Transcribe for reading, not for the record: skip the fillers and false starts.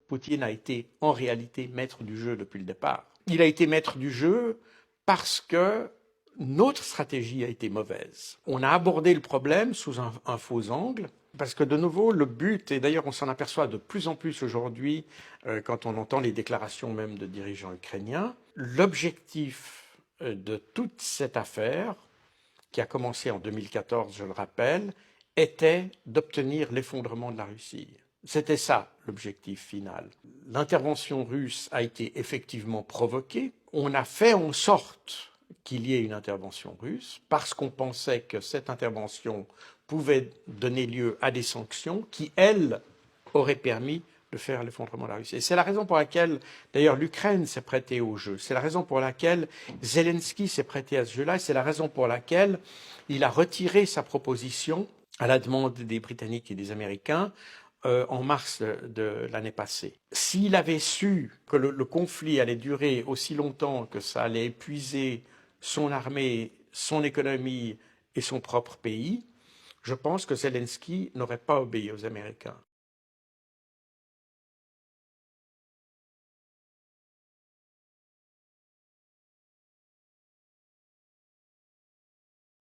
Poutine a été en réalité maître du jeu depuis le départ. Il a été maître du jeu parce que notre stratégie a été mauvaise. On a abordé le problème sous un faux angle, parce que de nouveau, le but, et d'ailleurs on s'en aperçoit de plus en plus aujourd'hui quand on entend les déclarations même de dirigeants ukrainiens, l'objectif de toute cette affaire, qui a commencé en 2014, je le rappelle, était d'obtenir l'effondrement de la Russie. C'était ça l'objectif final. L'intervention russe a été effectivement provoquée. On a fait en sorte qu'il y ait une intervention russe parce qu'on pensait que cette intervention pouvait donner lieu à des sanctions qui, elles, auraient permis de faire l'effondrement de la Russie. Et c'est la raison pour laquelle, d'ailleurs, l'Ukraine s'est prêtée au jeu. C'est la raison pour laquelle Zelensky s'est prêté à ce jeu-là. Et c'est la raison pour laquelle il a retiré sa proposition à la demande des Britanniques et des Américains en mars de l'année passée. S'il avait su que le conflit allait durer aussi longtemps, que ça allait épuiser son armée, son économie et son propre pays, je pense que Zelensky n'aurait pas obéi aux Américains.